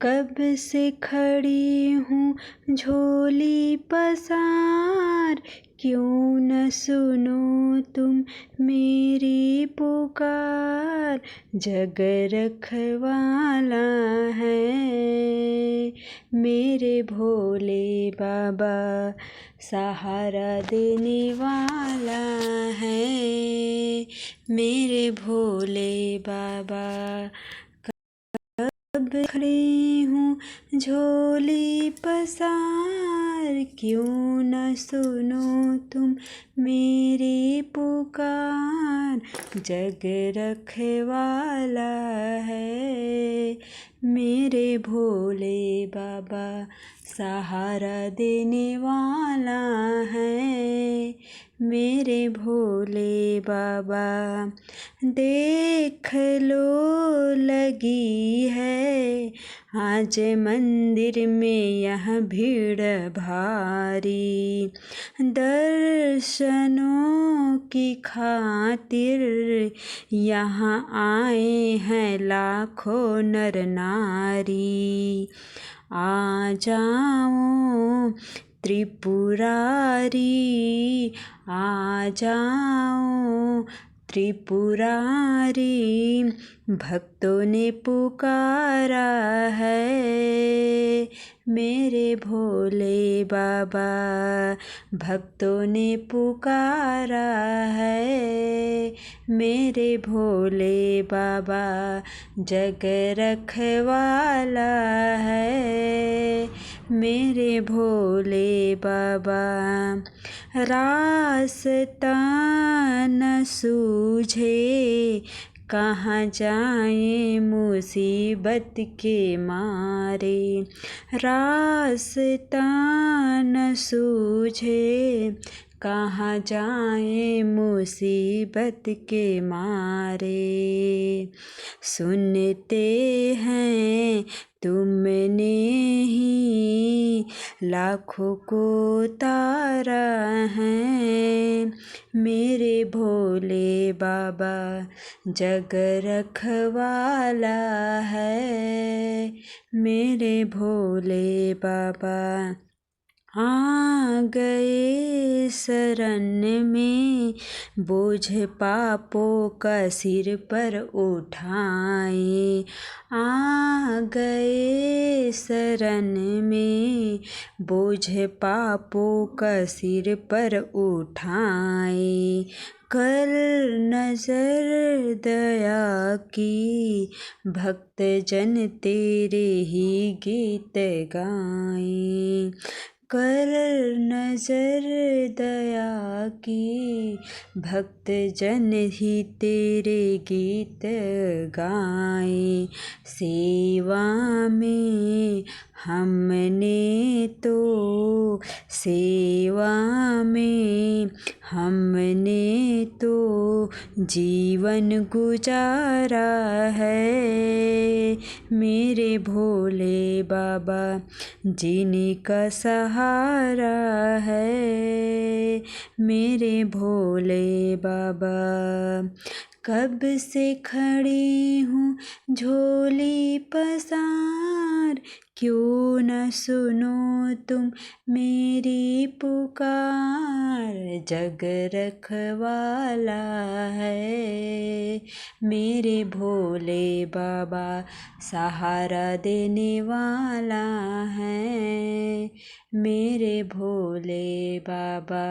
कब से खड़ी हूँ झोली पसार, क्यों न सुनो तुम मेरी पुकार। जग रखवाला है मेरे भोले बाबा, सहारा देने वाला है मेरे भोले बाबा। अब खड़ी हूँ झोली पसार, क्यों न सुनो तुम मेरी पुकार। जग रखवाला है मेरे भोले बाबा, सहारा देने वाला है मेरे भोले बाबा। देख लो लगी है आज मंदिर में यह भीड़ भारी, दर्शनों की खातिर यहाँ आए हैं लाखों नर नारी। आ जाओ त्रिपुरारी, आ जाओ त्रिपुरारी, भक्तों ने पुकारा है मेरे भोले बाबा, भक्तों ने पुकारा है मेरे भोले बाबा। जग रखवाला है मेरे भोले बाबा। रास्ता न सूझे कहाँ जाएं मुसीबत के मारे, रास्ता न सूझे कहाँ जाएं मुसीबत के मारे। सुनते हैं तुमने ही लाखों को तारा है मेरे भोले बाबा, जग रखवाला है मेरे भोले बाबा। आ गए शरण में बोझ पापों का सिर पर उठाए, आ गए शरण में बोझ पापों का सिर पर उठाए। कर नजर दया की भक्त जन तेरे ही गीत गाएं, कर नजर दया की भक्त जन ही तेरे गीत गाएं। सेवा में हमने तो, सेवा में हमने तो जीवन गुजारा है मेरे भोले बाबा, जिनका सहारा है मेरे भोले बाबा। कब से खड़ी हूँ झोली पसार, क्यों न सुनो तुम मेरी पुकार। जग रखवाला है मेरे भोले बाबा, सहारा देने वाला है मेरे भोले बाबा।